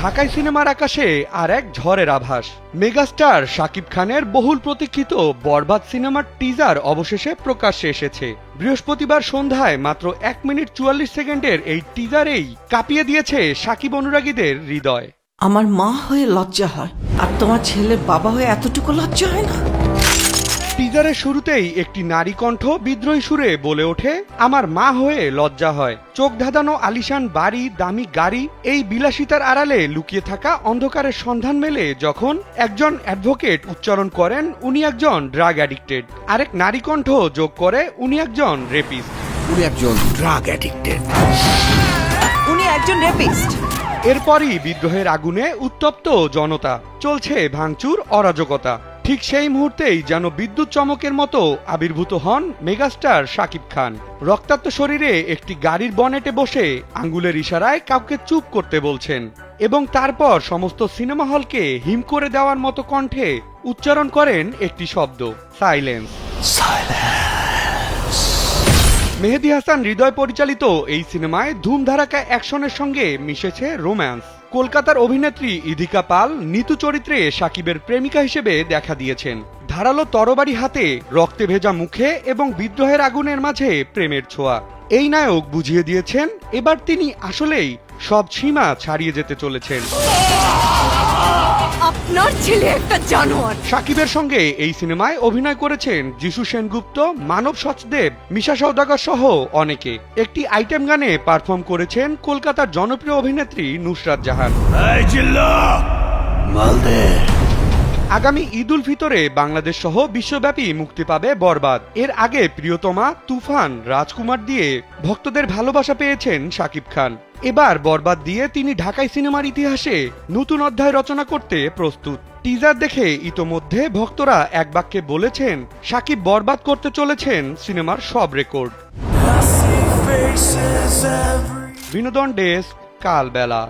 ঢাকাই সিনেমার আকাশে আর এক ঝড়ের আভাস। মেগাস্টার শাকিব খানের বহুল প্রতীক্ষিত বরবাদ সিনেমার টিজার অবশেষে প্রকাশ্যে এসেছে। বৃহস্পতিবার সন্ধ্যায় মাত্র 1 মিনিট 44 সেকেন্ডের এই টিজারেই কাঁপিয়ে দিয়েছে শাকিব অনুরাগীদের হৃদয়। আমার মা হয়ে লজ্জা হয়, আর তোমার ছেলের বাবা হয়ে এতটুকু লজ্জা হয় না? টিজারের শুরুতেই একটি নারী কণ্ঠ বিদ্রোহী সুরে বলে ওঠে, আমার মা হয়ে লজ্জা হয়। চোখ ধাঁধানো আলিশান বাড়ি, দামি গাড়ি, এই বিলাসিতার আড়ালে লুকিয়ে থাকা অন্ধকারের সন্ধান মেলে যখন একজন অ্যাডভোকেট উচ্চারণ করেন উনি একজন ড্রাগ অ্যাডিক্টেড, আরেক নারী কণ্ঠ যোগ করে উনি একজন রেপিস্ট। উনি একজন ড্রাগ অ্যাডিক্টেড। উনি একজন রেপিস্ট। এরপরই বিদ্রোহের আগুনে উত্তপ্ত জনতা, চলছে ভাঙচুর, অরাজকতা। ঠিক সেই মুহূর্তেই যেন বিদ্যুৎ চমকের মতো আবির্ভূত হন মেগাস্টার শাকিব খান। রক্তাক্ত শরীরে একটি গাড়ির বনেটে বসে আঙ্গুলের ইশারায় কাউকে চুপ করতে বলছেন এবং তারপর সমস্ত সিনেমা হলকে হিম করে দেওয়ার মতো কণ্ঠে উচ্চারণ করেন একটি শব্দ, সাইলেন্স। মেহেদী হাসান হৃদয় পরিচালিত এই সিনেমায় ধুমধারাকা অ্যাকশনের সঙ্গে মিশেছে রোম্যান্স। কলকাতার অভিনেত্রী ইধিকা পাল নিতু চরিত্রে শাকিবের প্রেমিকা হিসেবে দেখা দিয়েছেন। ধারালো তরবারি হাতে, রক্তে ভেজা মুখে এবং বিদ্রোহের আগুনের মাঝে প্রেমের ছোঁয়া। এই নায়ক বুঝিয়ে দিয়েছেন এবার তিনি আসলেই সব সীমা ছাড়িয়ে যেতে চলেছেন। আপনার ছেলে একটা জানোয়ার। শাকিবের সঙ্গে এই সিনেমায় অভিনয় করেছেন যিশু সেনগুপ্ত, মানব সচদেব, মিশা সওদাগর সহ অনেকে। একটি আইটেম গানে পারফর্ম করেছেন কলকাতার জনপ্রিয় অভিনেত্রী নুসরাত জাহান। আগামী ঈদ উল ফিতরে বাংলাদেশ সহ বিশ্বব্যাপী মুক্তি পাবে বরবাদ। এর আগে প্রিয়তমা, তুফান, রাজকুমার দিয়ে ভক্তদের ভালোবাসা পেয়েছেন শাকিব খান। এবার বরবাদ দিয়ে তিনি ঢাকাই সিনেমার ইতিহাসে নতুন অধ্যায় রচনা করতে প্রস্তুত। টিজার দেখে ইতোমধ্যে ভক্তরা এক বাক্যে বলেছেন শাকিব বরবাদ করতে চলেছেন সিনেমার সব রেকর্ড। বিনোদন ডেস্ক, কালবেলা।